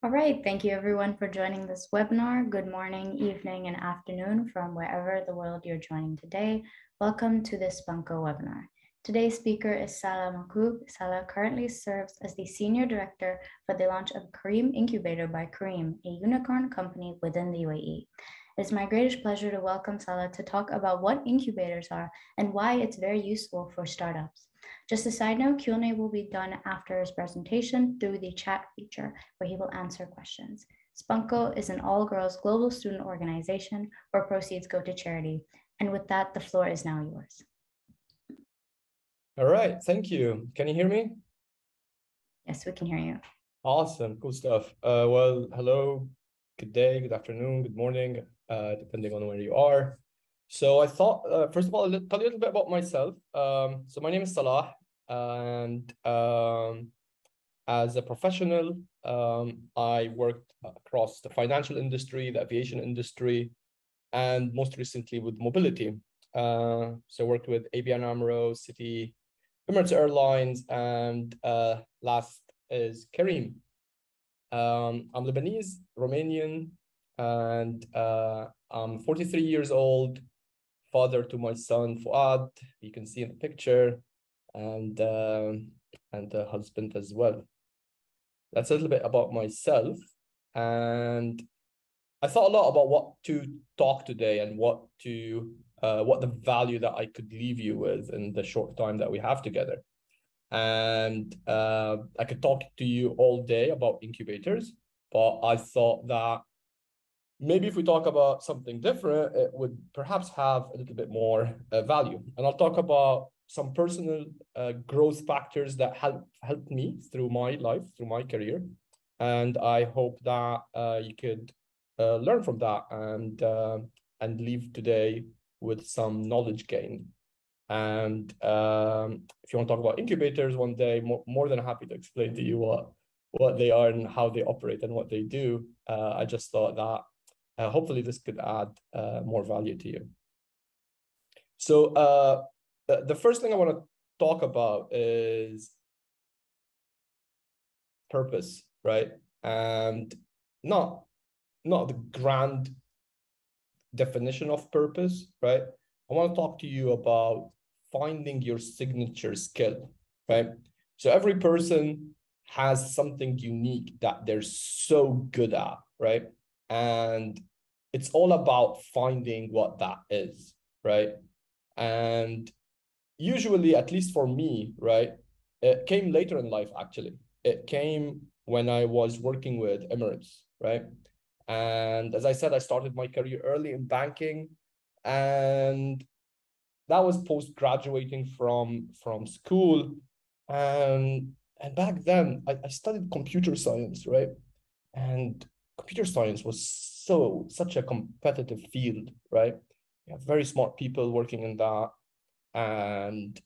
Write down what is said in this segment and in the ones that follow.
All right, thank you everyone for joining this webinar. Good morning, evening, and afternoon from wherever the world you're joining today. Welcome to this SpunkGo webinar. Today's speaker is Salah Makkouk. Salah currently serves as the Senior Director for the launch of Careem Incubator by Careem, a unicorn company within the UAE. It is my greatest pleasure to welcome Salah to talk about what incubators are and why it's very useful for startups. Just a side note, Q&A will be done after his presentation through the chat feature, where he will answer questions. SpunkGo is an all-girls global student organization where proceeds go to charity. And with that, the floor is now yours. All right, thank you. Can you hear me? Yes, we can hear you. Awesome, cool stuff. Well, hello, good day, good afternoon, good morning, depending on where you are. So I thought, first of all, I'll tell you a little bit about myself. So my name is Salah, and as a professional, I worked across the financial industry, the aviation industry, and most recently with mobility. So I worked with ABN AMRO, Citi, Emirates Airlines, and last is Careem. I'm Lebanese, Romanian, and I'm 43 years old, father to my son Fuad, you can see in the picture, and a husband as well. That's a little bit about myself, and I thought a lot about what to talk today and what the value that I could leave you with in the short time that we have together. And I could talk to you all day about incubators, but I thought that maybe if we talk about something different, it would perhaps have a little bit more value. And I'll talk about some personal growth factors that helped me through my life, through my career. And I hope that you could learn from that and leave today with some knowledge gained. And if you want to talk about incubators one day, more than happy to explain to you what they are and how they operate and what they do. I just thought that hopefully this could add more value to you. So the first thing I want to talk about is purpose, right? And not the grand definition of purpose, right? I want to talk to you about finding your signature skill, right? So every person has something unique that they're so good at, right? And it's all about finding what that is, right? And usually, at least for me, right, it came later in life, actually. It came when I was working with Emirates, right? And as I said, I started my career early in banking, and that was post-graduating from school. And back then, I studied computer science, right? And computer science was such a competitive field, right? You have very smart people working in that, and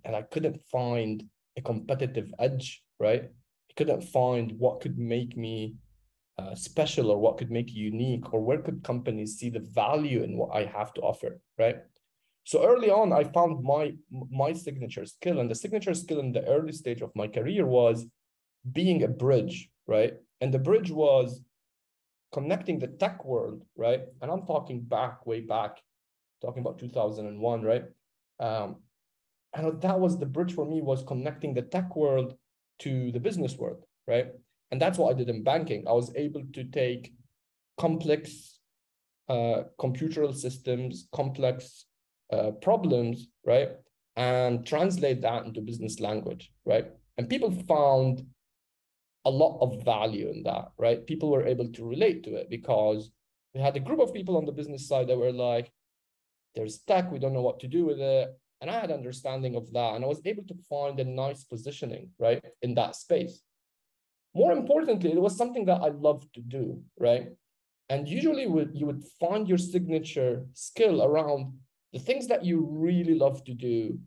I couldn't find a competitive edge, right? I couldn't find what could make me special, or what could make you unique, or where could companies see the value in what I have to offer, right? So early on, I found my signature skill, and the signature skill in the early stage of my career was being a bridge, right? And the bridge was connecting the tech world, right? And I'm talking way back, talking about 2001, right? And that was the bridge for me, was connecting the tech world to the business world, right? And that's what I did in banking. I was able to take complex computeral systems, complex problems, right? And translate that into business language, right? And people found a lot of value in that, right? People were able to relate to it because we had a group of people on the business side that were like, there's tech, we don't know what to do with it. And I had understanding of that, and I was able to find a nice positioning, right, in that space. More importantly, it was something that I loved to do, right? And usually you would find your signature skill around the things that you really love to do,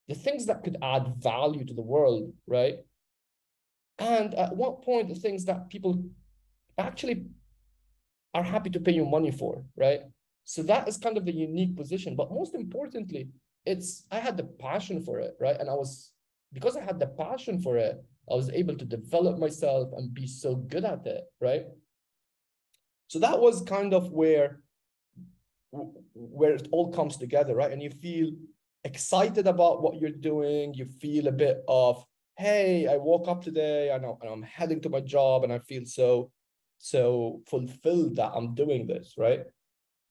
the things that could add value to the world, right? And at what point, the things that people actually are happy to pay you money for, right? So that is kind of the unique position. But most importantly, I had the passion for it, right? And because I had the passion for it, I was able to develop myself and be so good at it, right? So that was kind of where it all comes together, right? And you feel excited about what you're doing. You feel a bit of, hey, I woke up today and I'm heading to my job and I feel so fulfilled that I'm doing this, right?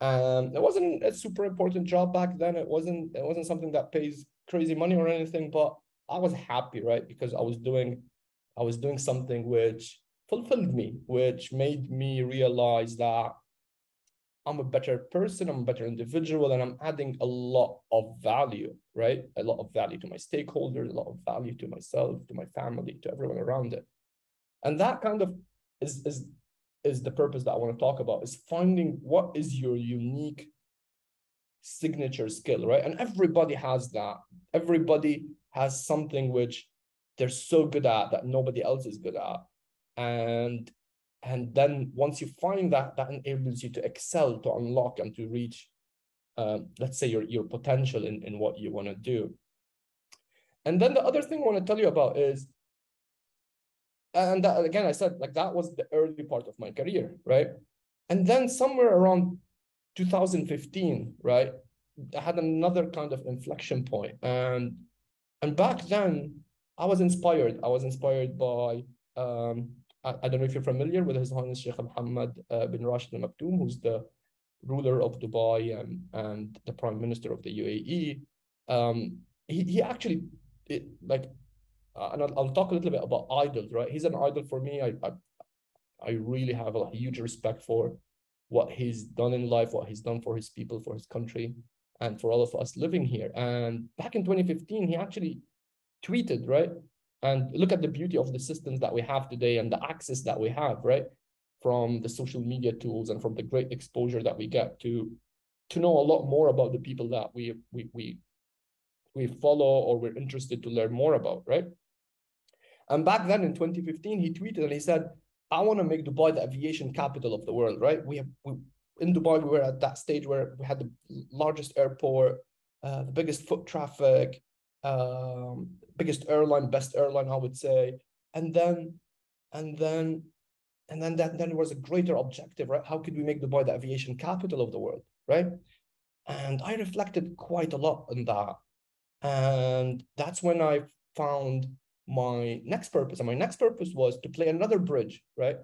It wasn't a super important job back then. It wasn't something that pays crazy money or anything, but I was happy, right? Because I was doing something which fulfilled me, which made me realize that I'm a better person, I'm a better individual, and I'm adding a lot of value, right? A lot of value to my stakeholders, a lot of value to myself, to my family, to everyone around it. And that kind of is the purpose that I want to talk about, is finding what is your unique signature skill, right? And everybody has that. Everybody has something which they're so good at that nobody else is good at. And then once you find that, that enables you to excel, to unlock, and to reach, let's say, your potential in what you want to do. And then the other thing I want to tell you about is, and that, again, I said, like, that was the early part of my career, right? And then somewhere around 2015, right, I had another kind of inflection point. And back then, I was inspired. I was inspired by, I don't know if you're familiar with His Highness Sheikh Mohammed bin Rashid Al Maktoum, who's the ruler of Dubai and the Prime Minister of the UAE. He actually, and I'll talk a little bit about idols, right? He's an idol for me. I really have a huge respect for what he's done in life, what he's done for his people, for his country, and for all of us living here. And back in 2015, he actually tweeted, right? And look at the beauty of the systems that we have today and the access that we have, right? From the social media tools and from the great exposure that we get to know a lot more about the people that we follow or we're interested to learn more about, right? And back then in 2015, he tweeted and he said, I want to make Dubai the aviation capital of the world, right? In Dubai, we were at that stage where we had the largest airport, the biggest foot traffic, biggest airline, best airline, I would say. And then there was a greater objective, right? How could we make Dubai the aviation capital of the world, right? And I reflected quite a lot on that. And that's when I found my next purpose. And my next purpose was to play another bridge, right?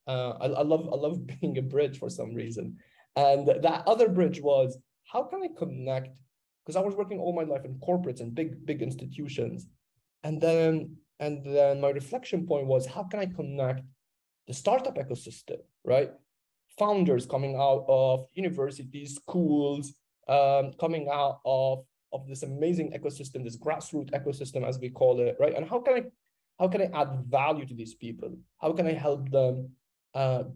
I love being a bridge for some reason. And that other bridge was, how can I connect? Because I was working all my life in corporates and big institutions. And then my reflection point was, how can I connect the startup ecosystem, right? Founders coming out of universities, schools, coming out of this amazing ecosystem, this grassroots ecosystem, as we call it, right? And how can I add value to these people? How can I help them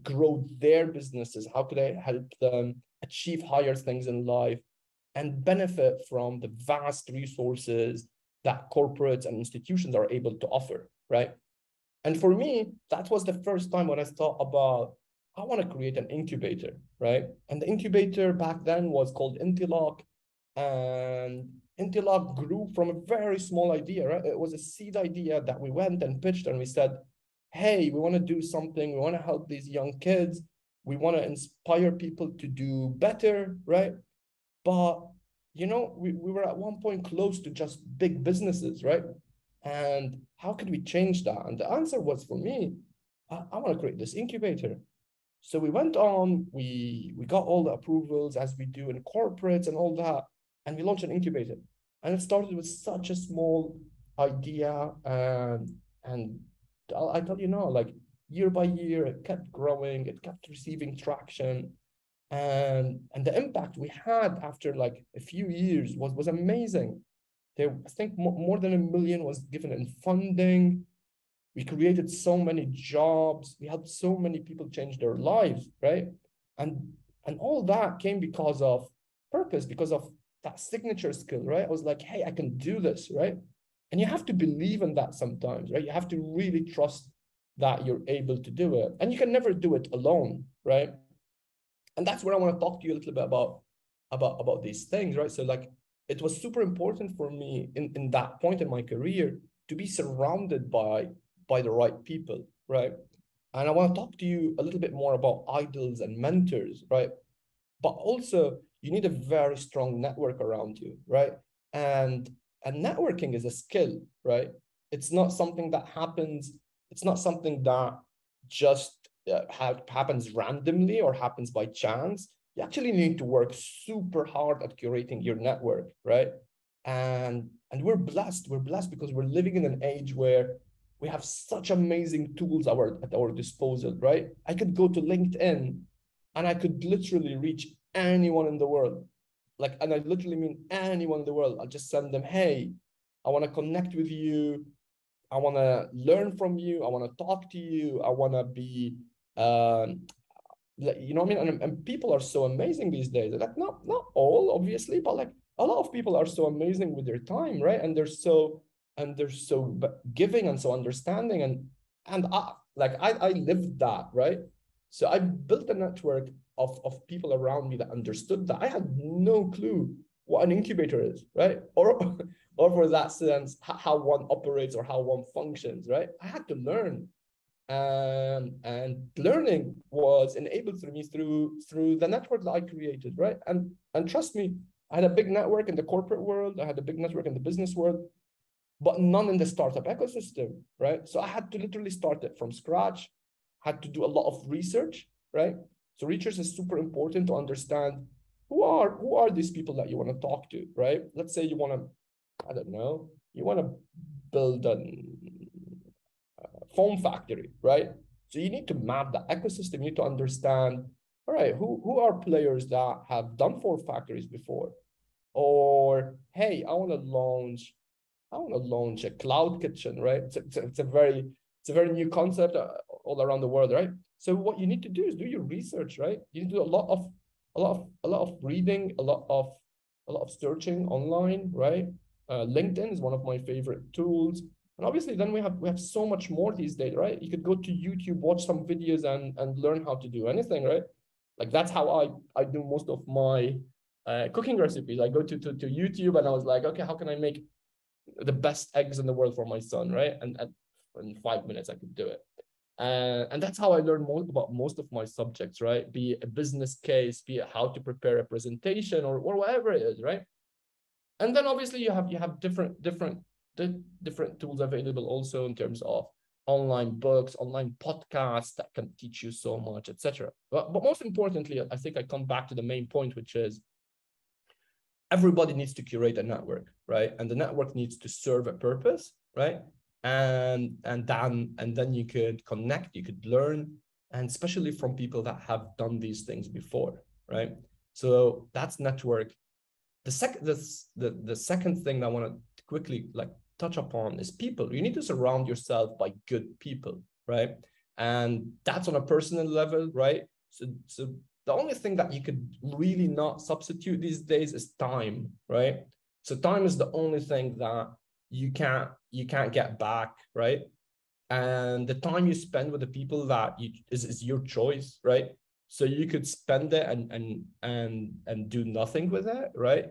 grow their businesses? How could I help them achieve higher things in life and benefit from the vast resources that corporates and institutions are able to offer, right? And for me, that was the first time when I thought about, I want to create an incubator, right? And the incubator back then was called Intilaq. And Intilaq grew from a very small idea, right? It was a seed idea that we went and pitched and we said, hey, we want to do something. We want to help these young kids. We want to inspire people to do better, right? But, we were at one point close to just big businesses, right? And how could we change that? And the answer was, for me, I want to create this incubator. So we went on, we got all the approvals as we do in corporates and all that, and we launched an incubator. And it started with such a small idea, and I tell you now, like, year by year, it kept growing, it kept receiving traction. And the impact we had after like a few years was amazing. I think more than $1 million was given in funding. We created so many jobs. We helped so many people change their lives, right? And all that came because of purpose, because of that signature skill, right? I was like, hey, I can do this, right? And you have to believe in that sometimes, right? You have to really trust that you're able to do it. And you can never do it alone, right? And that's where I want to talk to you a little bit about these things, right? So like, it was super important for me in that point in my career to be surrounded by by the right people, right? And I want to talk to you a little bit more about idols and mentors, right? But also you need a very strong network around you, right? And networking is a skill, right? It's not something that happens. It's not something that just happens randomly or happens by chance. You actually need to work super hard at curating your network, right? And we're blessed. We're blessed because we're living in an age where we have such amazing tools at our disposal, right? I could go to LinkedIn and I could literally reach anyone in the world. Like, and I literally mean anyone in the world. I'll just send them, hey, I want to connect with you. I want to learn from you. I want to talk to you. I want to be, you know what I mean? And people are so amazing these days. Like, not all, obviously, but like a lot of people are so amazing with their time, right? And they're so giving and so understanding. And I lived that, right? So I built a network of people around me that understood that. I had no clue what an incubator is, right? Or for that sense, how one operates or how one functions, right? I had to learn. And learning was enabled through me through the network that I created, right? And trust me, I had a big network in the corporate world, I had a big network in the business world, but none in the startup ecosystem, right? So I had to literally start it from scratch, had to do a lot of research, right? So research is super important to understand who are these people that you want to talk to, right? Let's say you want to, I don't know, you want to build a foam factory, right? So you need to map the ecosystem. You need to understand, all right, who are players that have done foam factories before? Or, hey, I want to launch a cloud kitchen, right? It's a very new concept all around the world, right? So what you need to do is do your research, right? You need to do a lot of reading, a lot of searching online, right? LinkedIn is one of my favorite tools. And obviously then we have so much more these days, right? You could go to YouTube, watch some videos and learn how to do anything, right? Like that's how I do most of my cooking recipes. I go to YouTube and I was like, okay, how can I make the best eggs in the world for my son, right? And in 5 minutes I could do it. And that's how I learned about most of my subjects, right? Be it a business case, be it how to prepare a presentation or whatever it is, right? And then obviously you have different tools available also in terms of online books, online podcasts that can teach you so much, etc. But most importantly, I think I come back to the main point, which is everybody needs to curate a network, right? And the network needs to serve a purpose, right? And then you could connect, you could learn, and especially from people that have done these things before, right? So that's network. The second thing that I want to quickly like touch upon is people. You need to surround yourself by good people, right? And that's on a personal level, right? So the only thing that you could really not substitute these days is time, right? So time is the only thing that you can't get back, right? And the time you spend with the people that is your choice, right? So you could spend it and do nothing with it, right?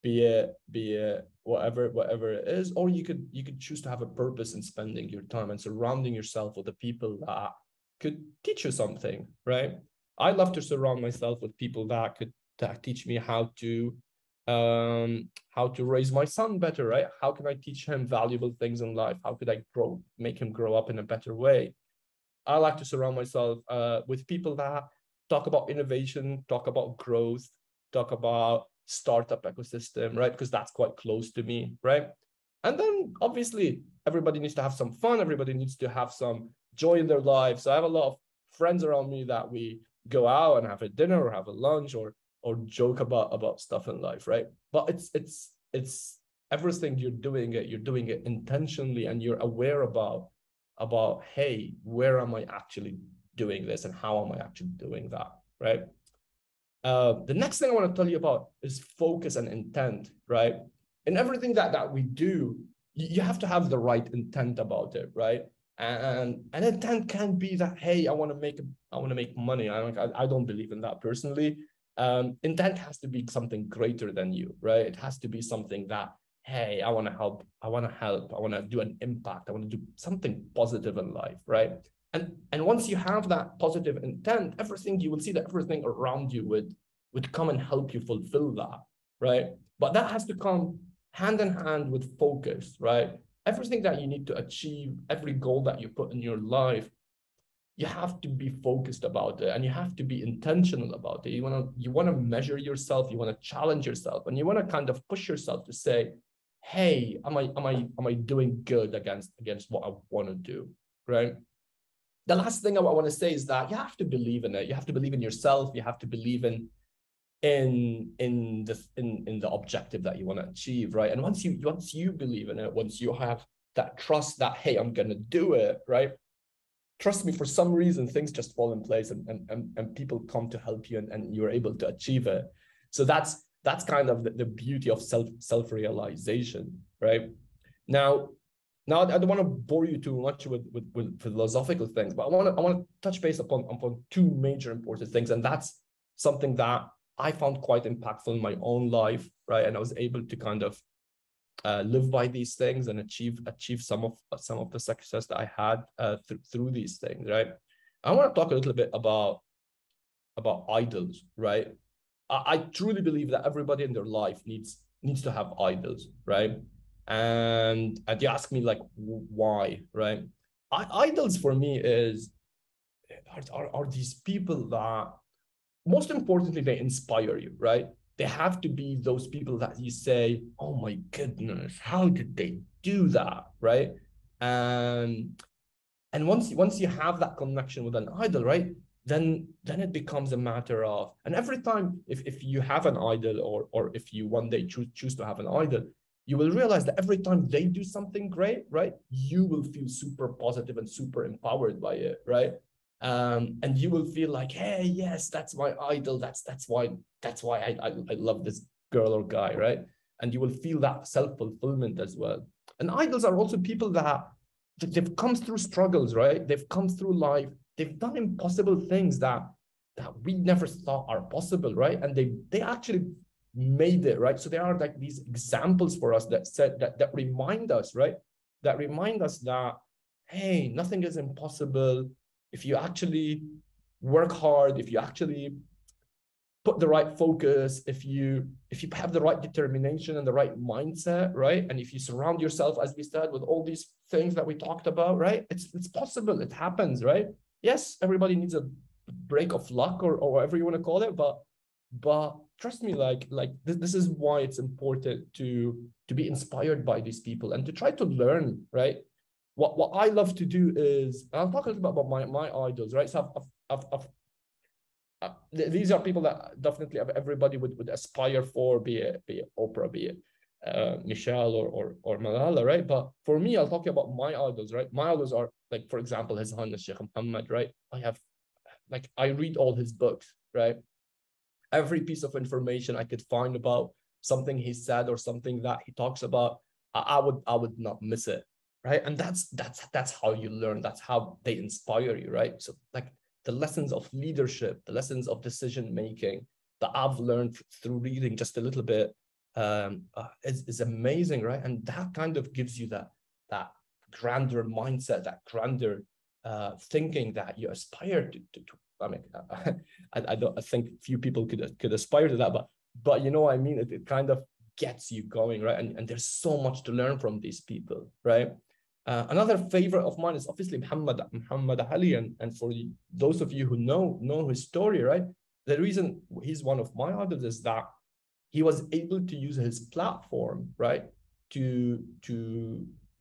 Be it whatever it is, or you could choose to have a purpose in spending your time and surrounding yourself with the people that could teach you something, right? I love to surround myself with people that teach me how to raise my son better, right? How can I teach him valuable things in life? How could I make him grow up in a better way? I like to surround myself with people that talk about innovation, talk about growth, talk about startup ecosystem, right? Because that's quite close to me, right? And then obviously everybody needs to have some fun. Everybody needs to have some joy in their lives. So I have a lot of friends around me that we go out and have a dinner or have a lunch or joke about stuff in life, right? But it's everything you're doing it intentionally, and you're aware about, hey, where am I actually doing this and how am I actually doing that, right? The next thing I want to tell you about is focus and intent, right? In everything that we do, you have to have the right intent about it, right? And intent can be that, hey, I want to make money. I don't believe in that personally. Intent has to be something greater than you, right? It has to be something that hey, I want to help, I want to do an impact, I want to do something positive in life, right? And once you have that positive intent, everything, you will see that everything around you would come and help you fulfill that, right? But that has to come hand in hand with focus, right? Everything that you need to achieve, every goal that you put in your life, you have to be focused about it, and you have to be intentional about it. You want to measure yourself, you want to challenge yourself, and you want to kind of push yourself to say, hey, am I doing good against what I want to do, right? The last thing I want to say is that you have to believe in it. You have to believe in yourself. You have to believe in the objective that you want to achieve, right? And once you believe in it, once you have that trust that, hey, I'm gonna do it, right? Trust me, for some reason things just fall in place, and people come to help you, and you're able to achieve it. So that's kind of the beauty of self-realization, right? Now I don't want to bore you too much with philosophical things, but I want to touch base upon two major important things, and that's something that I found quite impactful in my own life, right? And I was able to kind of live by these things and achieve some of the success that I had through these things, right? I want to talk a little bit about idols, right? I truly believe that everybody in their life needs to have idols, right? And you ask me like why, right? Idols for me are these people that, most importantly, they inspire you, right? They have to be those people that you say, oh my goodness, how did they do that, right? And once you have that connection with an idol, right, then it becomes a matter of, and every time, if you have an idol, or if you one day choose to have an idol, you will realize that every time they do something great, right, you will feel super positive and super empowered by it, right? And you will feel like, hey, yes, that's my idol. That's why I love this girl or guy, right? And you will feel that self-fulfillment as well. And idols are also people that they've come through struggles, right? They've come through life. They've done impossible things that we never thought are possible, right? And they actually made it, right? So there are like these examples for us that remind us, right? That remind us that, hey, nothing is impossible if you actually work hard, if you actually put the right focus, if you have the right determination and the right mindset, right? And if you surround yourself, as we said, with all these things that we talked about, right? It's possible, it happens, right? Yes, everybody needs a break of luck, or whatever you want to call it, but trust me, like this is why it's important to be inspired by these people and to try to learn, right? What I love to do is, I'll talk a little bit about my idols, right? So these are people that definitely everybody would aspire for, be it Oprah, be it Michelle or Malala, right? But for me, I'll talk about my idols, right? My idols are, like, for example, His Highness Sheikh Muhammad, right? I read all his books, right? Every piece of information I could find about something he said or something that he talks about, I would not miss it, right? And that's how you learn. That's how they inspire you, right? So like the lessons of leadership, the lessons of decision making that I've learned through reading just a little bit is amazing, right? And that kind of gives you that grander mindset, that grander thinking that you aspire to. I mean, I think few people could aspire to that, but you know what I mean? It kind of gets you going, right? And there's so much to learn from these people, right? Another favorite of mine is obviously Muhammad Ali, and for those of you who know his story, right? The reason he's one of my idols is that he was able to use his platform, right, to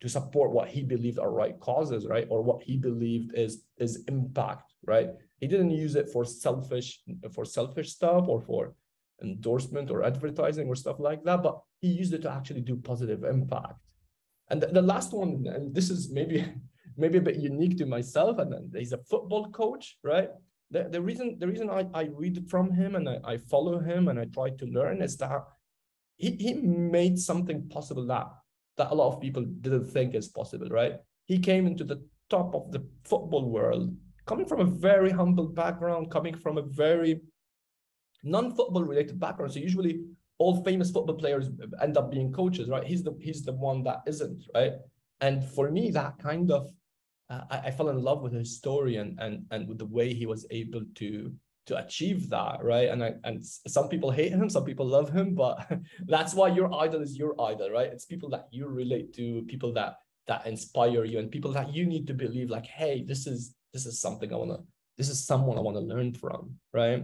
support what he believed are right causes, right, or what he believed is impact, right? He didn't use it for selfish stuff or for endorsement or advertising or stuff like that, but he used it to actually do positive impact. And the last one, and this is maybe a bit unique to myself, and he's a football coach, right? The reason I read from him and I follow him and I try to learn is that he made something possible that a lot of people didn't think is possible, right? He came into the top of the football world, coming from a very humble background, coming from a very non-football related background. So usually all famous football players end up being coaches, right? He's the one that isn't, right? And for me, that kind of I fell in love with his story and with the way he was able to achieve that, right? And some people hate him, some people love him, but that's why your idol is your idol, right? It's people that you relate to, people that inspire you, and people that you need to believe like, hey, this is something this is someone I want to learn from, right?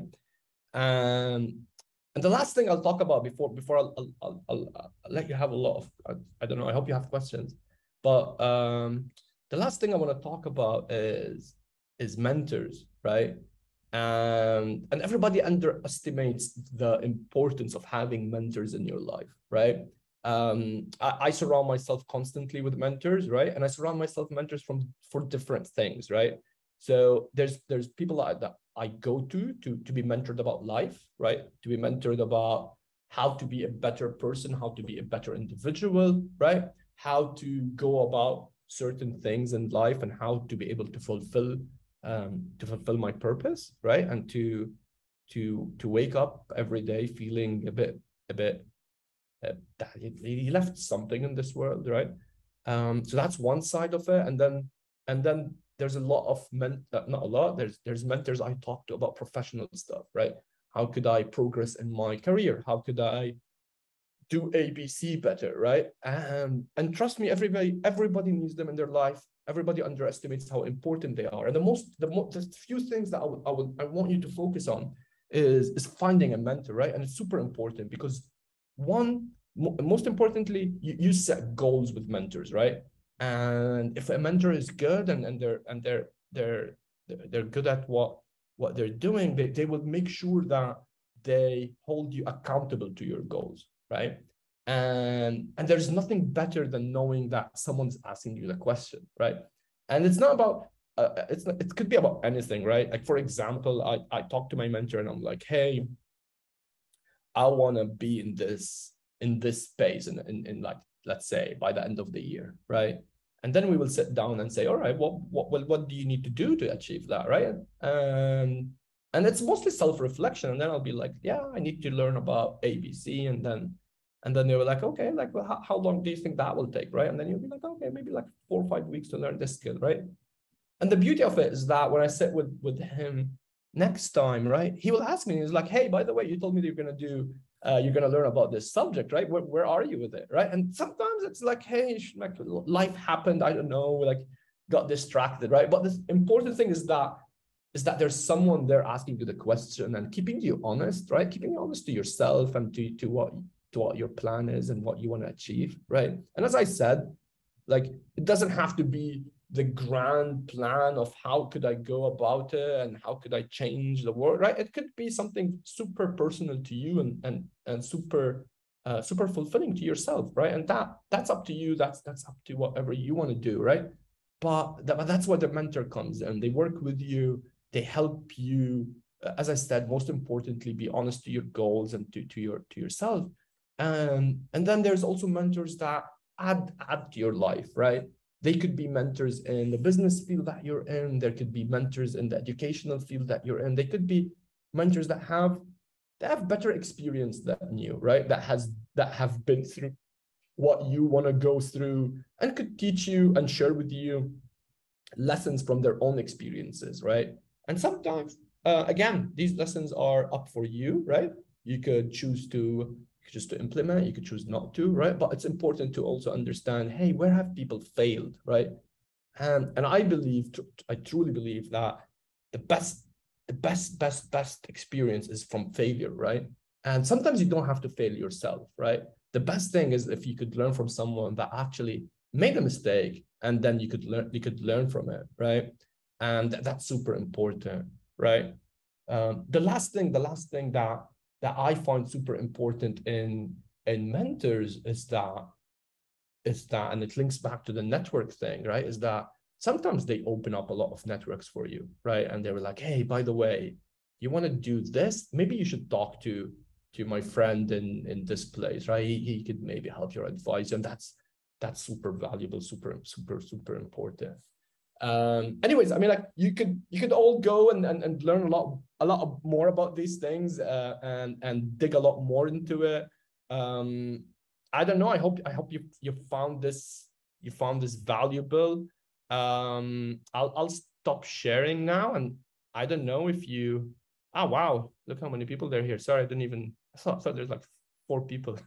And the last thing I'll talk about before I'll let you have a lot of I don't know, I hope you have questions, but the last thing I want to talk about is mentors, right? And everybody underestimates the importance of having mentors in your life, right? I surround myself constantly with mentors, right? And I surround myself mentors for different things, right? So there's people that I go to be mentored about life, right? To be mentored about how to be a better person, how to be a better individual, right? How to go about certain things in life and how to be able to fulfill my purpose, right? And to wake up every day feeling a bit that he left something in this world, right? So that's one side of it, and then there's a lot of not a lot. There's mentors I talk to about professional stuff, right? How could I progress in my career? How could I do ABC better, right? And trust me, everybody needs them in their life. Everybody underestimates how important they are. And the few things that I want you to focus on is finding a mentor, right? And it's super important because most importantly, you set goals with mentors, right? And if a mentor is good and they're good at what they're doing, they will make sure that they hold you accountable to your goals, right? And there's nothing better than knowing that someone's asking you the question, right? And it's not about it could be about anything, right? Like for example, I talk to my mentor and I'm like, hey, I want to be in this space in like, let's say by the end of the year, right? And then we will sit down and say, all right, what do you need to do to achieve that, right? And it's mostly self-reflection. And then I'll be like, yeah, I need to learn about ABC. And then they were like, okay, like, well, how long do you think that will take, right? And then you'll be like, okay, maybe like 4 or 5 weeks to learn this skill, right? And the beauty of it is that when I sit with him next time, right, he will ask me, he's like, hey, by the way, you told me that you're gonna learn about this subject, right? Where are you with it, right? And sometimes it's like, hey, like life happened, I don't know, like got distracted, right? But the important thing is that there's someone there asking you the question and keeping you honest, right? Keeping you honest to yourself and to what your plan is and what you want to achieve, right? And as I said, like it doesn't have to be the grand plan of how could I go about it and how could I change the world, right? It could be something super personal to you and super fulfilling to yourself, right? And that's up to you. That's up to whatever you want to do, right? But that's where the mentor comes in. They work with you. They help you. As I said, most importantly, be honest to your goals and to yourself. And then there's also mentors that add to your life, right? They could be mentors in the business field that you're in. There could be mentors in the educational field that you're in. They could be mentors that have better experience than you, right? That have been through what you want to go through and could teach you and share with you lessons from their own experiences, right? And sometimes, again, these lessons are up for you, right? You could choose to implement, you could choose not to, right? But it's important to also understand, hey, where have people failed, right? And I truly believe that the best experience is from failure, right? And sometimes you don't have to fail yourself, right? The best thing is if you could learn from someone that actually made a mistake and then you could learn from it, right? And that's super important, right? The last thing that I find super important in mentors is that, and it links back to the network thing, right? Is that sometimes they open up a lot of networks for you, right? And they were like, hey, by the way, you want to do this? Maybe you should talk to my friend in this place, right? He could maybe help your advice, and that's super valuable, super important. Anyways, I mean, like you could all go and learn a lot more about these things and dig a lot more into it. I don't know. I hope you found this valuable. I'll stop sharing now, and I don't know if you. Oh wow! Look how many people there here. Sorry, I didn't even. I thought there's like 4 people.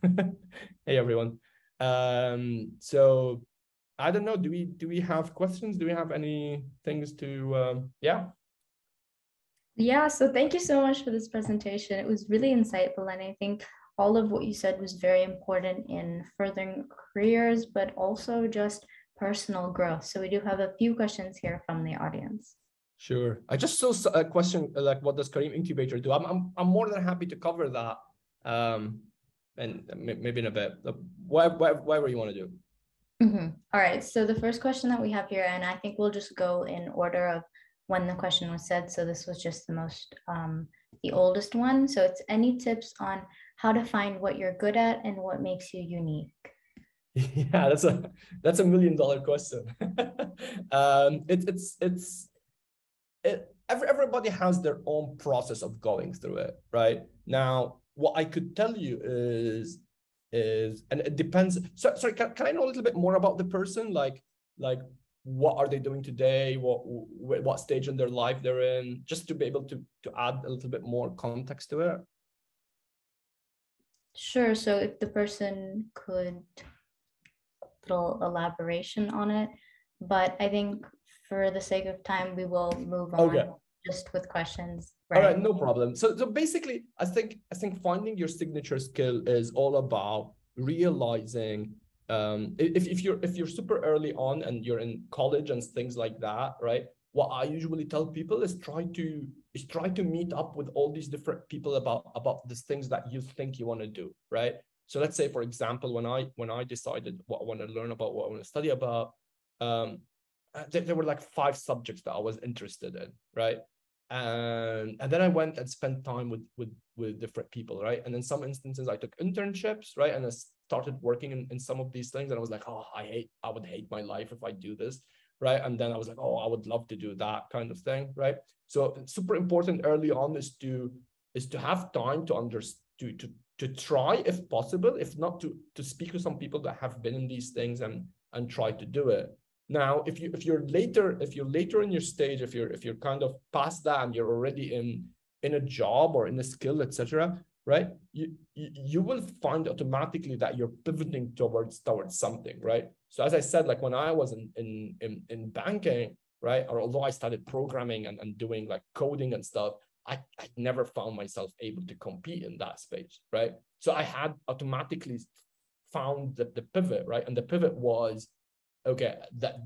Hey everyone. So I don't know. Do we have questions? Do we have any things to? Yeah. Yeah, so thank you so much for this presentation. It was really insightful, and I think all of what you said was very important in furthering careers, but also just personal growth. So we do have a few questions here from the audience. Sure. I just saw a question like, what does Kareem Incubator do? I'm more than happy to cover that, and maybe in a bit. Whatever you want to do. All right. So the first question that we have here, and I think we'll just go in order of when the question was said. So this was just the oldest one. So it's any tips on how to find what you're good at and what makes you unique? Yeah, that's a $1 million question. Everybody has their own process of going through it, right? Now, what I could tell you is, and it depends. Sorry, can I know a little bit more about the person? Like what are they doing today? What stage in their life they're in? Just to be able to add a little bit more context to it. Sure. So if the person could, little elaboration on it, but I think for the sake of time, we will move on just with questions. All right, no problem. So basically, I think finding your signature skill is all about realizing, if you're super early on and you're in college and things like that, right? What I usually tell people is try to meet up with all these different people about these things that you think you want to do, right? So let's say, for example, when I decided what I want to learn about, what I want to study about, there were like 5 subjects that I was interested in, right? And then I went and spent time with different people, right? And in some instances I took internships, right? And I started working in some of these things, and I was like, oh, I would hate my life if I do this, right? And then I was like, oh, I would love to do that kind of thing, right? So super important early on is to have time to try, if possible, if not to speak to some people that have been in these things and try to do it. Now, if you're later in your stage, if you're kind of past that and you're already in a job or in a skill, etc., right? You will find automatically that you're pivoting towards something, right? So as I said, like when I was in banking, right, or although I started programming and doing like coding and stuff, I never found myself able to compete in that space, right? So I had automatically found the pivot, right? And the pivot was, okay, that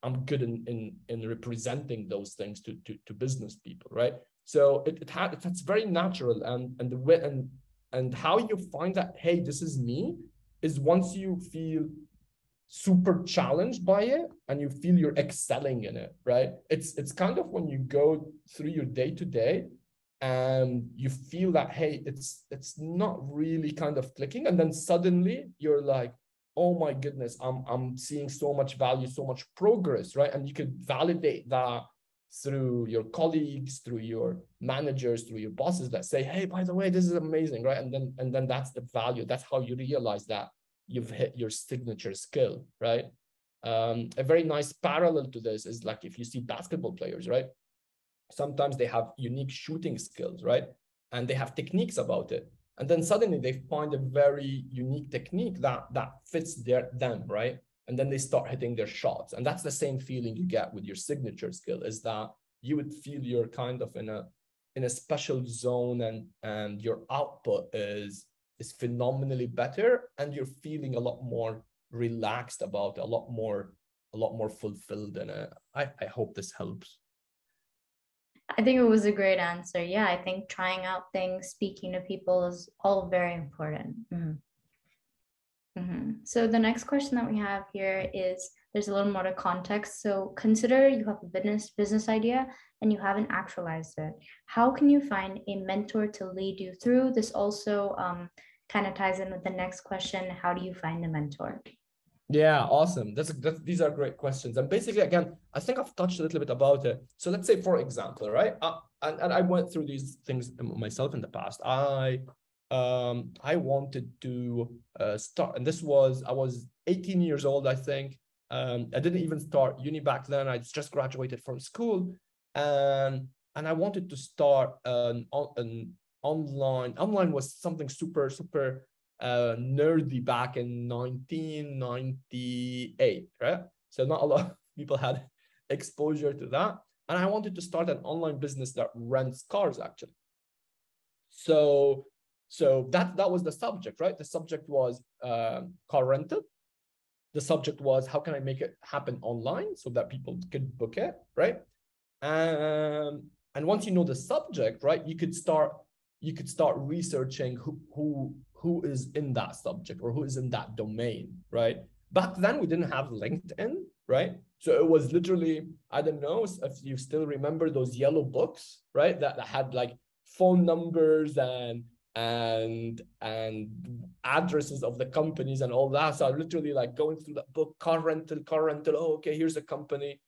I'm good in representing those things to business people, right? So it's very natural, and the way and how you find that, hey, this is me, is once you feel super challenged by it and you feel you're excelling in it, right? It's kind of when you go through your day to day and you feel that, hey, it's not really kind of clicking, and then suddenly you're like, oh my goodness, I'm seeing so much value, so much progress, right? And you could validate that through your colleagues, through your managers, through your bosses that say, hey, by the way, this is amazing, right? And then that's the value. That's how you realize that you've hit your signature skill, right? A very nice parallel to this is like if you see basketball players, right? Sometimes they have unique shooting skills, right? And they have techniques about it. And then suddenly they find a very unique technique that fits them, right? And then they start hitting their shots. And that's the same feeling you get with your signature skill, is that you would feel you're kind of in a special zone, and your output is phenomenally better, and you're feeling a lot more relaxed about it, a lot more fulfilled in it. I hope this helps. I think it was a great answer. Yeah, I think trying out things, speaking to people is all very important. So the next question that we have here is, there's a little more to context. So consider you have a business idea and you haven't actualized it. How can you find a mentor to lead you through? This also kind of ties in with the next question. How do you find a mentor? Yeah, awesome. These are great questions. And basically, again, I think I've touched a little bit about it. So let's say, for example, right? And I went through these things myself in the past. I wanted to start, and I was 18 years old, I think. I didn't even start uni back then. I just graduated from school, and I wanted to start an online. Online was something super nerdy back in 1998, right? So not a lot of people had exposure to that, and I wanted to start an online business that rents cars, actually. So that was the subject, right? The subject was car rental. The subject was, how can I make it happen online so that people could book it, right? And once you know the subject, right, you could start researching who is in that subject or who is in that domain, right? Back then we didn't have LinkedIn, right? So it was literally, I don't know if you still remember those yellow books, right? That had like phone numbers and addresses of the companies and all that. So I literally like going through that book, car rental. Oh, okay, here's a company.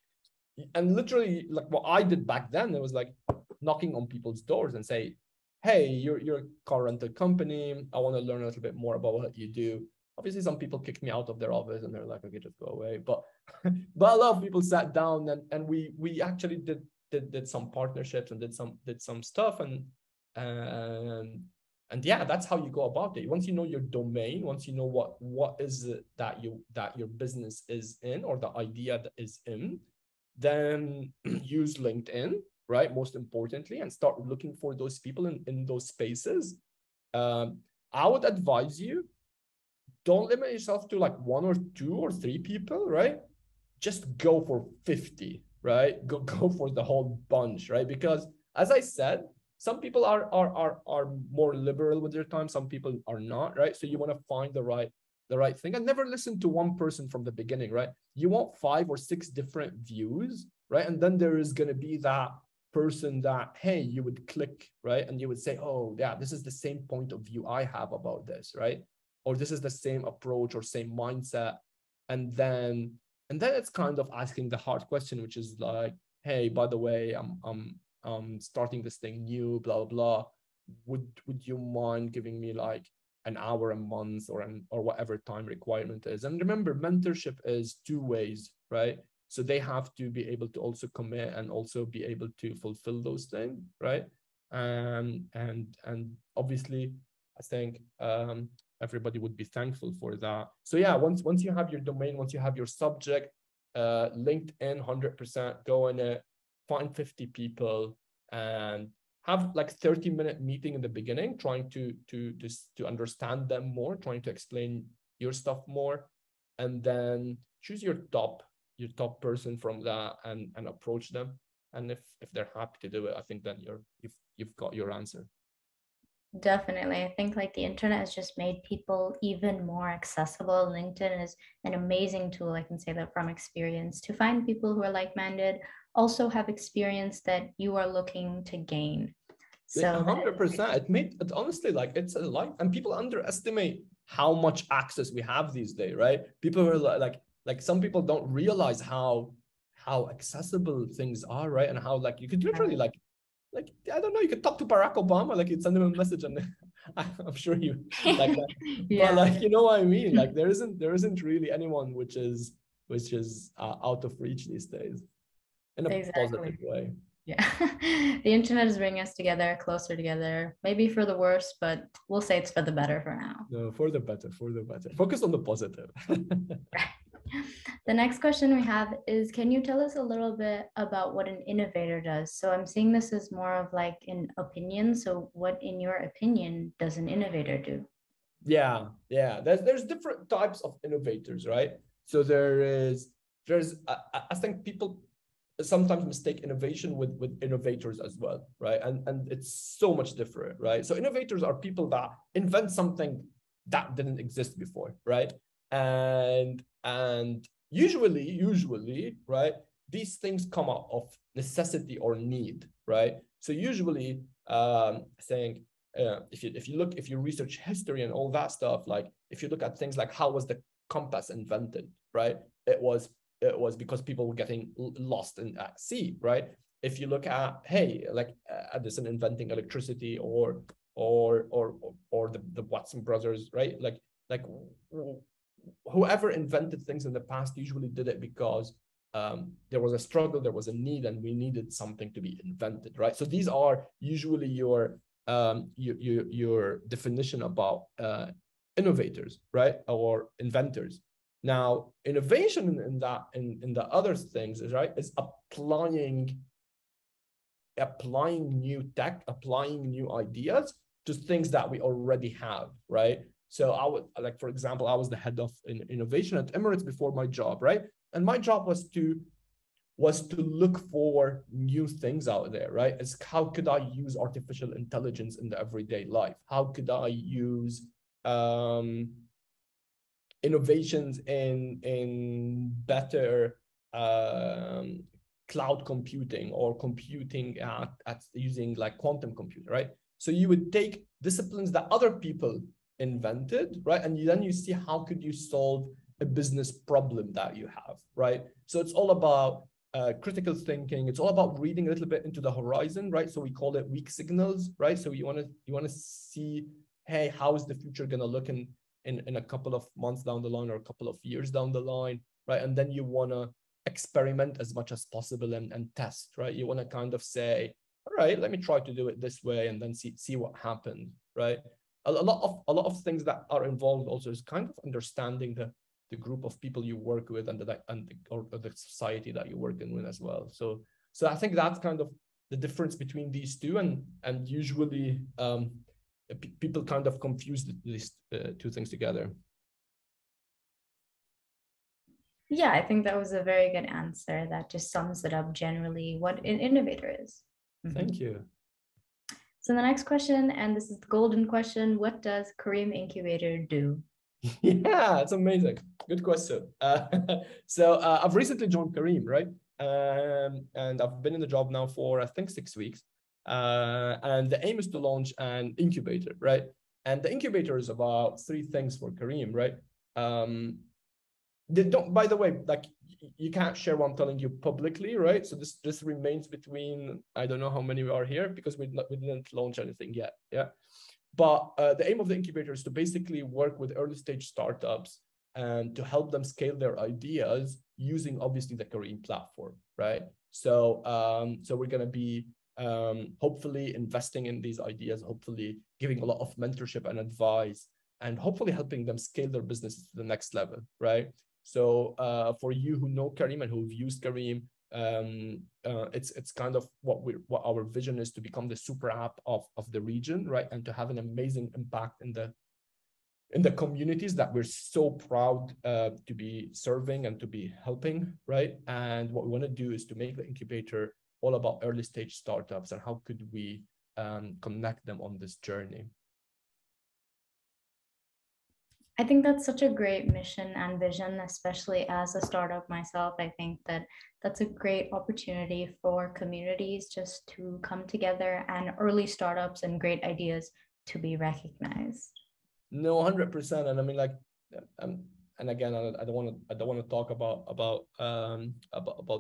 And literally, like what I did back then, it was like knocking on people's doors and say, hey, you're a car rental company. I want to learn a little bit more about what you do. Obviously, some people kicked me out of their office and they're like, okay, just go away. But but a lot of people sat down and we actually did some partnerships and did some stuff and yeah, that's how you go about it. Once you know your domain, once you know what is it that your business is in or the idea that is in, then use LinkedIn, right? Most importantly, and start looking for those people in those spaces. I would advise you, don't limit yourself to like 1 or 2 or 3 people, right? Just go for 50, right? Go for the whole bunch, right? Because as I said, some people are more liberal with their time, some people are not, right? So you want to find the right thing and never listen to one person from the beginning, right? You want 5 or 6 different views, right? And then there is going to be that person that, hey, you would click, right? And you would say, oh yeah, this is the same point of view I have about this, right? Or this is the same approach or same mindset. And then it's kind of asking the hard question, which is like, hey, by the way, I'm starting this thing new, blah blah. Would you mind giving me like an hour a month or whatever time requirement is? And remember, mentorship is 2 ways, right? So they have to be able to also commit and also be able to fulfill those things, right? And obviously, I think everybody would be thankful for that. So yeah, once you have your domain, once you have your subject, LinkedIn, 100%, go in it, find 50 people and have like 30-minute meeting in the beginning, trying to understand them more, trying to explain your stuff more, and then choose your top person from that and approach them. And if they're happy to do it, I think then you've got your answer. Definitely. I think like the internet has just made people even more accessible. LinkedIn is an amazing tool. I can say that from experience to find people who are like-minded, also have experience that you are looking to gain. So 100%. It made it honestly like it's a life, and people underestimate how much access we have these days, right? People are like some people don't realize how accessible things are, right? And how like you could literally like I don't know, you could talk to Barack Obama, like you'd send him a message, and I'm sure you like that. yeah. But like you know what I mean? Like there isn't really anyone which is out of reach these days in a positive way. Yeah. The internet is bringing us together, closer together, maybe for the worse, but we'll say it's for the better for now. No, for the better. Focus on the positive. The next question we have is, can you tell us a little bit about what an innovator does? So I'm seeing this as more of like an opinion. So what, in your opinion, does an innovator do? Yeah. There's different types of innovators, right? So there's I think people sometimes mistake innovation with innovators as well, right? And it's so much different, right? So innovators are people that invent something that didn't exist before, right? And usually, right, these things come out of necessity or need, right? So usually, I think if you research history and all that stuff, like if you look at things like how was the compass invented, right? It was because people were getting lost in at sea, right? If you look at, hey, like Edison inventing electricity or or the Watson brothers, right? Like whoever invented things in the past usually did it because there was a struggle, there was a need, and we needed something to be invented, right? So these are usually your definition about innovators, right, or inventors. Now, innovation in the other things is, right, is applying new tech, applying new ideas to things that we already have, right? So I would, like, for example, I was the head of innovation at Emirates before my job, right? And my job was to look for new things out there, right? It's how could I use artificial intelligence in the everyday life? How could I use innovations in better cloud computing or computing at using like quantum computer, right? So you would take disciplines that other people invented, right? And then you see how could you solve a business problem that you have, right? So it's all about critical thinking. It's all about reading a little bit into the horizon, right? So we call it weak signals, right? So you want to see, hey, how is the future going to look in a couple of months down the line or a couple of years down the line, right? And then you want to experiment as much as possible and test, right? You want to kind of say, all right, let me try to do it this way and then see what happens, right? A lot of things that are involved also is kind of understanding the group of people you work with and the society that you're working with as well. So I think that's kind of the difference between these two, and usually people kind of confuse these two things together. Yeah, I think that was a very good answer. That just sums it up generally what an innovator is. Thank you. So the next question, and this is the golden question, what does Careem Incubator do? Yeah, it's amazing. Good question. So I've recently joined Careem, right? And I've been in the job now for, I think, 6 weeks. And the aim is to launch an incubator, right? And the incubator is about 3 things for Careem, right? They don't, by the way, like, you can't share what I'm telling you publicly, right? So this remains between, I don't know how many we are here because we didn't launch anything yet. Yeah. But the aim of the incubator is to basically work with early stage startups and to help them scale their ideas using obviously the Careem platform, right? So so we're going to be hopefully investing in these ideas, hopefully giving a lot of mentorship and advice, and hopefully helping them scale their businesses to the next level, right? So for you who know Careem and who've used Careem, it's kind of what our vision is, to become the super app of the region, right? And to have an amazing impact in the communities that we're so proud to be serving and to be helping, right? And what we want to do is to make the incubator all about early stage startups and how could we connect them on this journey. I think that's such a great mission and vision, especially as a startup myself. I think that that's a great opportunity for communities just to come together and early startups and great ideas to be recognized. No, 100%. And I mean, like, and again, I don't want to talk about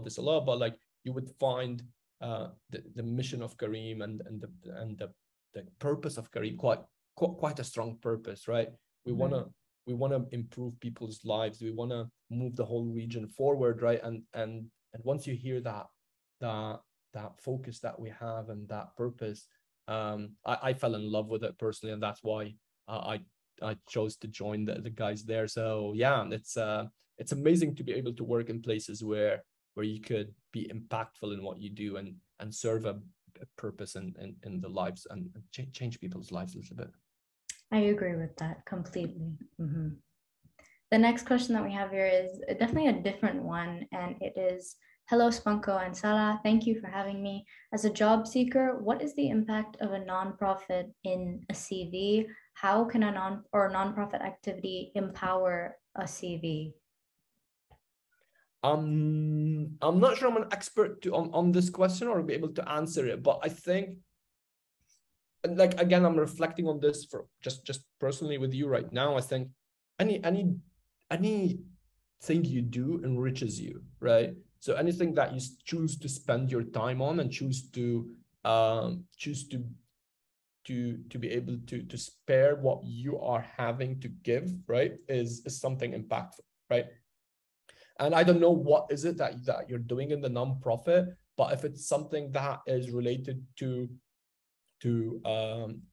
this a lot, but like, you would find the mission of Careem and the purpose of Careem quite a strong purpose, right? We want to improve people's lives. We want to move the whole region forward, right? And once you hear that focus that we have and that purpose, I fell in love with it personally, and that's why I chose to join the guys there. So yeah, it's amazing to be able to work in places where you could be impactful in what you do and serve a purpose in the lives and change people's lives a little bit. I agree with that completely. The next question that we have here is definitely a different one, and it is, hello, SpunkGo and Salah. Thank you for having me. As a job seeker, what is the impact of a nonprofit in a CV? How can a nonprofit activity empower a CV? I'm not sure I'm an expert on this question or be able to answer it, but I think, like, again, I'm reflecting on this for just personally with you right now. I think anything you do enriches you, right? So anything that you choose to spend your time on and choose to to be able to spare what you are having to give, right, is something impactful, right? And I don't know what is it that you're doing in the nonprofit, but if it's something that is related to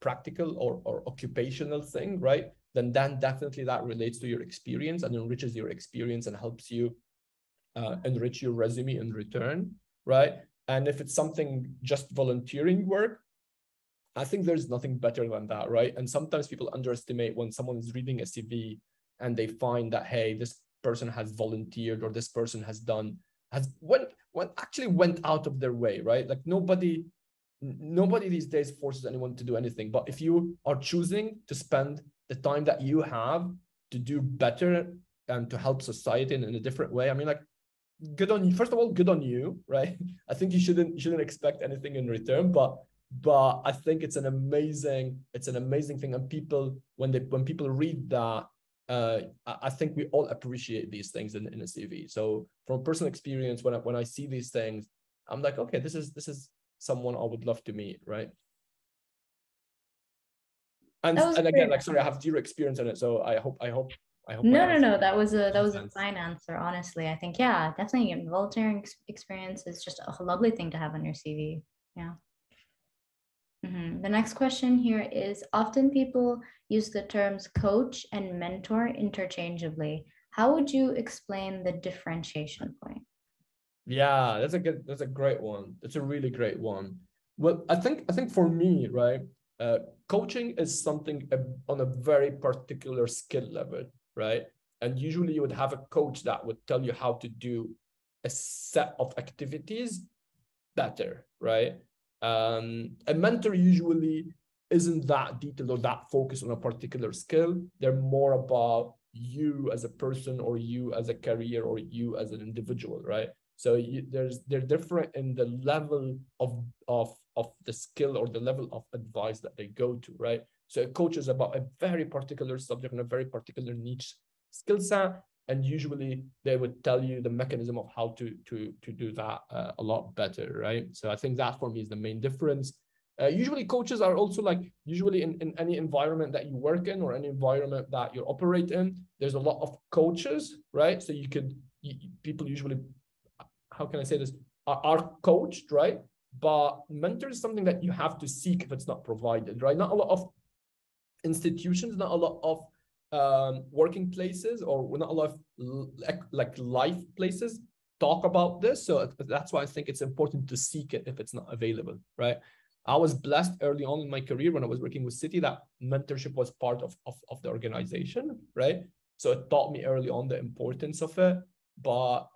practical or occupational thing, right, then definitely that relates to your experience and enriches your experience and helps you enrich your resume in return, right? And if it's something just volunteering work, I think there's nothing better than that, right? And sometimes people underestimate when someone is reading a CV and they find that, hey, this person has volunteered or this person has went out of their way, right? Like nobody these days forces anyone to do anything. But if you are choosing to spend the time that you have to do better and to help society in a different way, I mean, like, good on you. First of all, good on you, right? I think you shouldn't expect anything in return, but I think it's an amazing thing. And people, when people read that, I think we all appreciate these things in a CV. So from personal experience, when I see these things, I'm like, okay, this is someone I would love to meet, right? And again, like, sorry, I have zero experience in it, so I hope. No. That was a fine answer. Honestly, I think, yeah, definitely volunteering experience is just a lovely thing to have on your CV. Yeah. The next question here is, often people use the terms coach and mentor interchangeably. How would you explain the differentiation point? Yeah, that's a great one. That's a really great one. Well, I think for me, right, coaching is something on a very particular skill level, right? And usually you would have a coach that would tell you how to do a set of activities better, right? A mentor usually isn't that detailed or that focused on a particular skill. They're more about you as a person or you as a career or you as an individual, right? So they're different in the level of the skill or the level of advice that they go to, right? So a coach is about a very particular subject and a very particular niche skill set, and usually they would tell you the mechanism of how to do that a lot better, right? So I think that for me is the main difference. Usually coaches are also like, usually in any environment that you work in or any environment that you operate in, there's a lot of coaches, right? So people usually, how can I say this, are coached, right? But mentor is something that you have to seek if it's not provided, right? Not a lot of institutions, not a lot of working places, or not a lot of like life places talk about this. So that's why I think it's important to seek it if it's not available, right? I was blessed early on in my career when I was working with City that mentorship was part of the organization, right? So it taught me early on the importance of it. But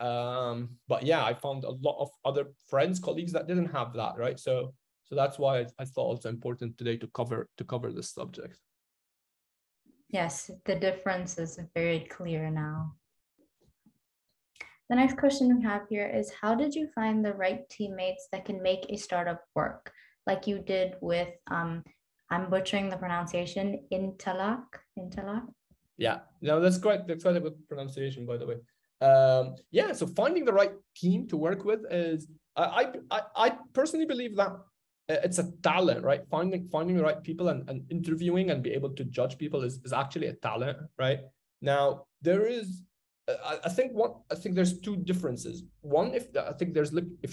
yeah, I found a lot of other friends, colleagues that didn't have that, right? So that's why I thought it's important today to cover this subject. Yes, the difference is very clear now. The next question we have here is, how did you find the right teammates that can make a startup work? Like you did with, I'm butchering the pronunciation, Intalak? Yeah, no, that's quite a good pronunciation, by the way. Yeah, so finding the right team to work with is, I personally believe that it's a talent, right? Finding the right people and interviewing and be able to judge people is actually a talent, right? Now there is, I think there's two differences. One, if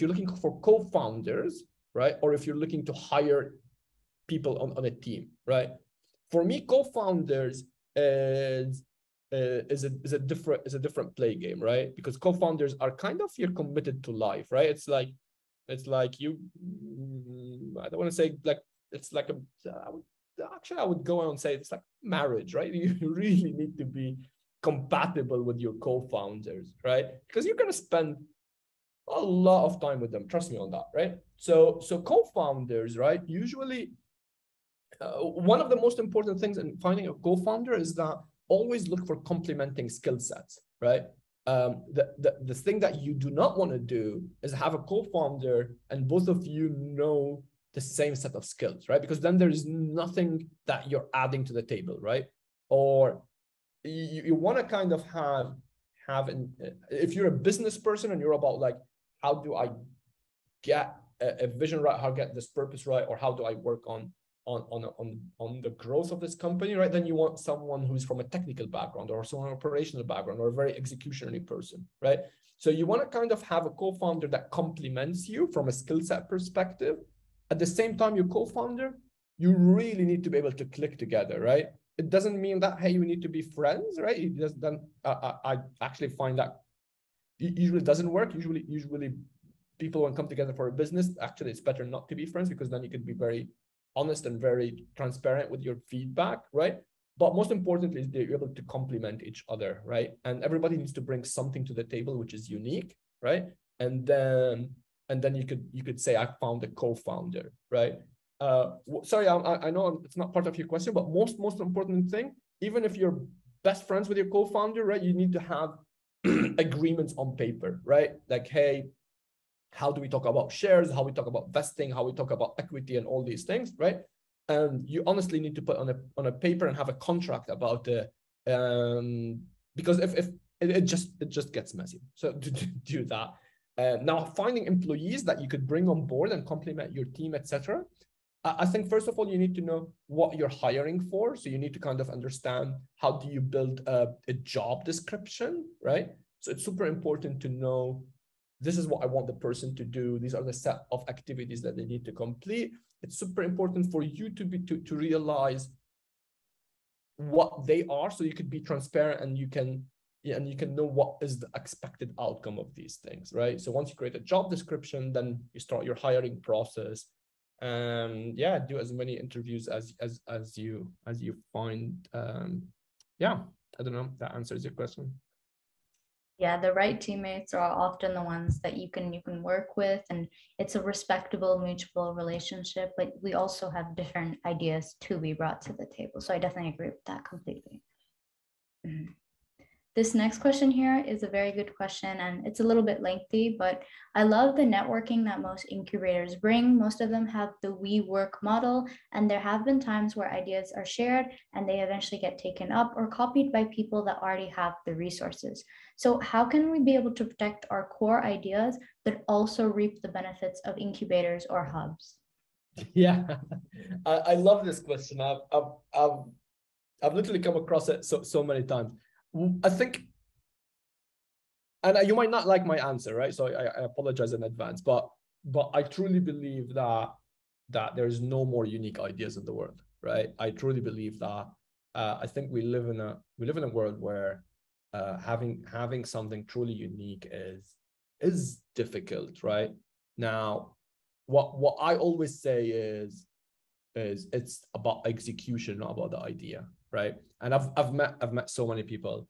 you're looking for co-founders, right, or if you're looking to hire people on a team, right? For me, co-founders is a different play game, right? Because co-founders are kind of, you're committed to life, right? It's like you, I don't want to say like, it's like I would go on and say it's like marriage, right? You really need to be compatible with your co-founders, right? Because you're going to spend a lot of time with them. Trust me on that, right? So co-founders, right? Usually, one of the most important things in finding a co-founder is that always look for complementing skill sets, right? The thing that you do not want to do is have a co-founder and both of you know the same set of skills, right? Because then there is nothing that you're adding to the table, right? Or you want to kind of have if you're a business person and you're about like, how do I get a vision right, how to get this purpose right, or how do I work on on the growth of this company, right? Then you want someone who's from a technical background or someone operational background or a very executionary person, right? So you want to kind of have a co-founder that complements you from a skill set perspective. At the same time, your co-founder, you really need to be able to click together, right? It doesn't mean that, hey, you need to be friends, right? It just then I actually find that it usually doesn't work. Usually people when come together for a business, actually it's better not to be friends because then you can be very honest and very transparent with your feedback, right? But most importantly is they're able to complement each other, right? And everybody needs to bring something to the table which is unique, right? And then you could say I found a co-founder, right? Sorry, I know it's not part of your question, but most important thing, even if you're best friends with your co-founder, right? You need to have agreements on paper, right? Like, hey, how do we talk about shares? How we talk about vesting? How we talk about equity and all these things, right? And you honestly need to put on a paper and have a contract about it, because if it just gets messy. So to do that. Now, finding employees that you could bring on board and complement your team, etc. I think first of all you need to know what you're hiring for. So you need to kind of understand how do you build a job description, right? So it's super important to know this is what I want the person to do. These are the set of activities that they need to complete. It's super important for you to realize what they are, so you could be transparent and you can know what is the expected outcome of these things, right? So once you create a job description, then you start your hiring process, and yeah, do as many interviews as you find. Yeah, I don't know if that answers your question. Yeah, the right teammates are often the ones that you can work with, and it's a respectable mutual relationship, but we also have different ideas to be brought to the table. So I definitely agree with that completely. Mm-hmm. This next question here is a very good question, and it's a little bit lengthy, but I love the networking that most incubators bring. Most of them have the we work model, and there have been times where ideas are shared and they eventually get taken up or copied by people that already have the resources. So how can we be able to protect our core ideas, but also reap the benefits of incubators or hubs? Yeah, I love this question. I've literally come across it so many times. I think, and you might not like my answer, right? So I apologize in advance, but I truly believe that there's no more unique ideas in the world, right? I truly believe that. I think we live in a world where having something truly unique is difficult, right? Now, what I always say is it's about execution, not about the idea, right? And I've met so many people,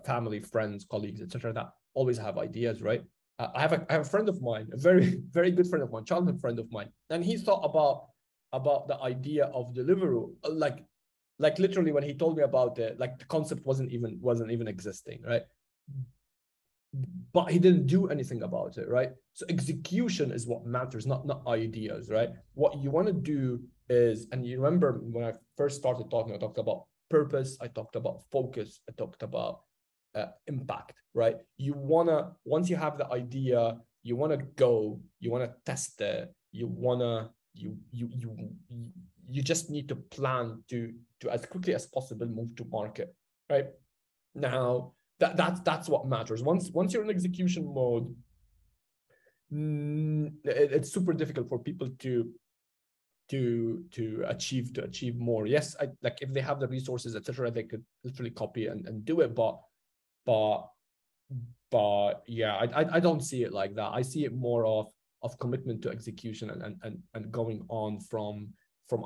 family, friends, colleagues, etc., that always have ideas, right? I have a friend of mine, a very very good friend of mine, childhood friend of mine, and he thought about the idea of Deliveroo, like literally when he told me about it, like the concept wasn't even existing, right? But he didn't do anything about it, right? So execution is what matters, not ideas, right? What you want to do is, and you remember when I first started talking, I talked about purpose, I talked about focus, I talked about impact, right? You wanna, once you have the idea, you wanna go, you wanna test it, you just need to plan to as quickly as possible move to market, right? Now, that's what matters. Once you're in execution mode, it's super difficult for people to achieve more. Yes, like if they have the resources, etc., they could literally copy and do it, but yeah, I don't see it like that. I see it more of commitment to execution and going on from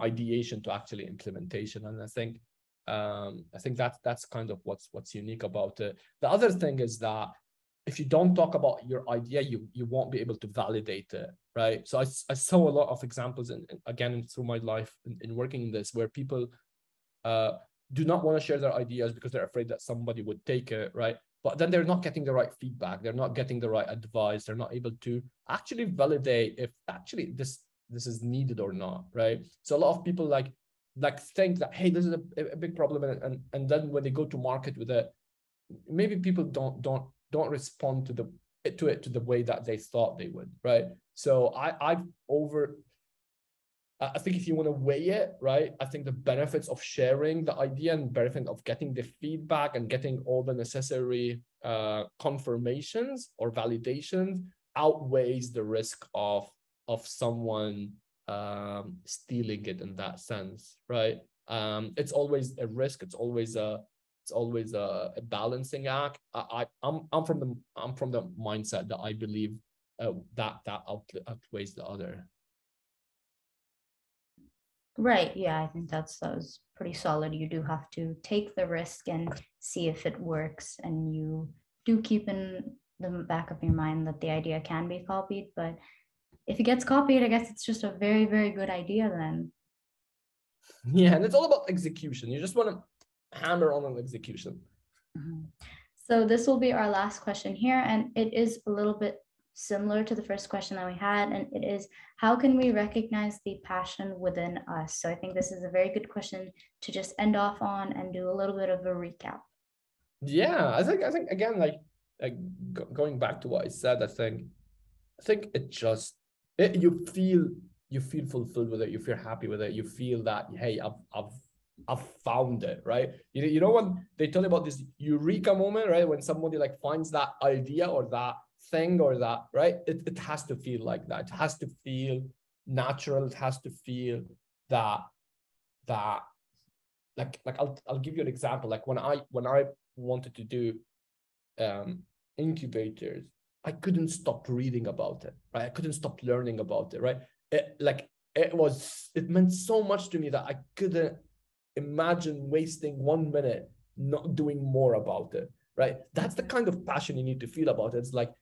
ideation to actually implementation. And I think that's kind of what's unique about it. The other thing is that if you don't talk about your idea, you won't be able to validate it, right? So I saw a lot of examples, again through my life in working in this, where people do not want to share their ideas because they're afraid that somebody would take it, right? But then they're not getting the right feedback, they're not getting the right advice, they're not able to actually validate if actually this is needed or not, right? So a lot of people like think that, hey, this is a big problem, and then when they go to market with it, maybe people don't respond to the way that they thought they would, right? So I've I think if you want to weigh it, right, I think the benefits of sharing the idea and benefit of getting the feedback and getting all the necessary confirmations or validations outweighs the risk of someone stealing it in that sense, right? It's always a risk. It's always a balancing act. I'm from the mindset that I believe that outweighs the other. Right. Yeah, I think that was pretty solid. You do have to take the risk and see if it works. And you do keep in the back of your mind that the idea can be copied. But if it gets copied, I guess it's just a very, very good idea then. Yeah, and it's all about execution. You just want to hammer on an execution. Mm-hmm. So this will be our last question here. And it is a little bit similar to the first question that we had, and it is, how can we recognize the passion within us? So I think this is a very good question to just end off on and do a little bit of a recap. Yeah, I think again, like going back to what I said, I think you feel fulfilled with it, you feel happy with it, you feel that, hey, I've found it, right? You know when they tell you about this eureka moment, right? When somebody like finds that idea or that thing or that, right? It has to feel like that. It has to feel natural. It has to feel that like I'll give you an example. Like when I wanted to do incubators, I couldn't stop reading about it, right? I couldn't stop learning about it, right? It meant so much to me that I couldn't imagine wasting 1 minute not doing more about it, right? That's the kind of passion you need to feel about it. It's like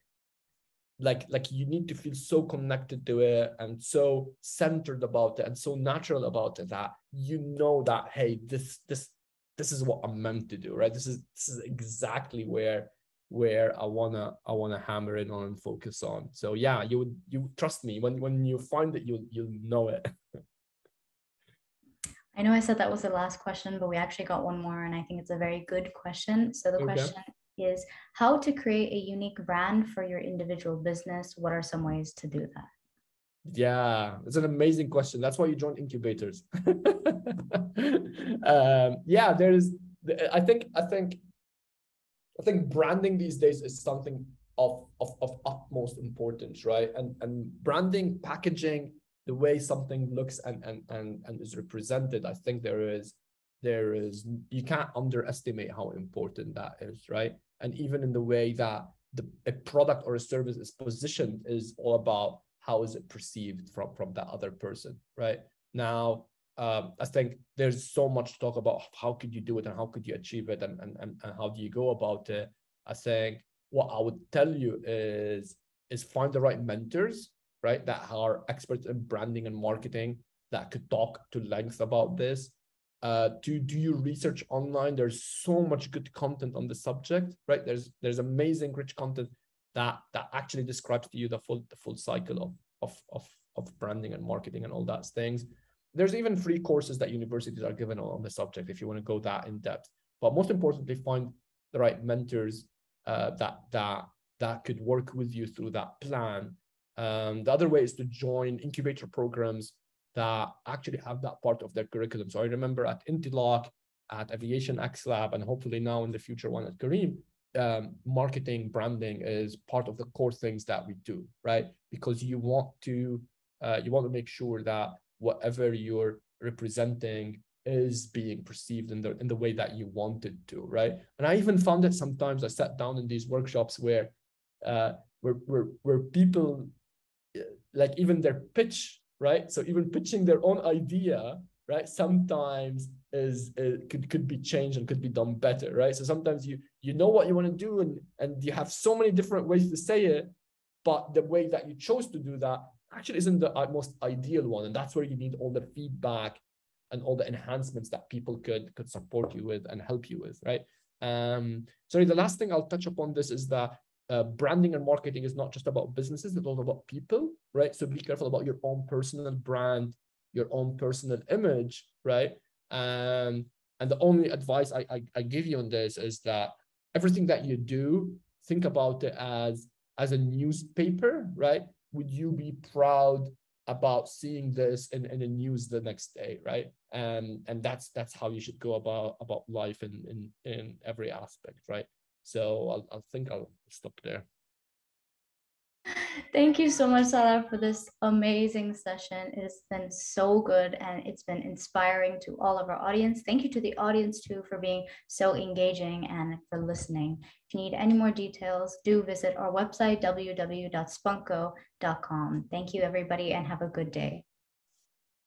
you need to feel so connected to it and so centered about it and so natural about it that you know that, hey, this is what I'm meant to do, right? This is exactly where I wanna hammer in on and focus on. So yeah, you trust me, when you find it, you'll know it. I know I said that was the last question, but we actually got one more, and I think it's a very good question. So the question is, how to create a unique brand for your individual business? What are some ways to do that? Yeah, it's an amazing question. That's why you joined Incubators. Yeah, I think branding these days is something of utmost importance, right? And branding, packaging, the way something looks and is represented, I think there is you can't underestimate how important that is, right? And even in the way that a product or a service is positioned is all about how is it perceived from that other person, right? Now, I think there's so much to talk about how could you do it and how could you achieve it and how do you go about it. I think what I would tell you is find the right mentors, right, that are experts in branding and marketing that could talk to length about this. To do your research online. There's so much good content on the subject, right? There's amazing rich content that actually describes to you the full cycle of branding and marketing and all that things. There's even free courses that universities are given on the subject if you want to go that in depth. But most importantly, find the right mentors that could work with you through that plan. The other way is to join incubator programs that actually have that part of their curriculum. So I remember at Intiloc, at Aviation X Lab, and hopefully now in the future one at Kareem, marketing, branding is part of the core things that we do, right? Because you want to make sure that whatever you're representing is being perceived in the way that you want it to, right? And I even found it sometimes. I sat down in these workshops where people, like, even their pitch, right? So even pitching their own idea, right, sometimes could be changed and could be done better, right? So sometimes you know what you want to do and you have so many different ways to say it, but the way that you chose to do that actually isn't the most ideal one, and that's where you need all the feedback and all the enhancements that people could support you with and help you with, right? Sorry, the last thing I'll touch upon this is that branding and marketing is not just about businesses, it's all about people, right? So be careful about your own personal brand, your own personal image, right? And the only advice I give you on this is that everything that you do, think about it as a newspaper, right? Would you be proud about seeing this in the news the next day, right? And that's how you should go about life in every aspect, right? So I think I'll stop there. Thank you so much, Salah, for this amazing session. It's been so good and it's been inspiring to all of our audience. Thank you to the audience too for being so engaging and for listening. If you need any more details, do visit our website, www.spunkgo.com. Thank you, everybody, and have a good day.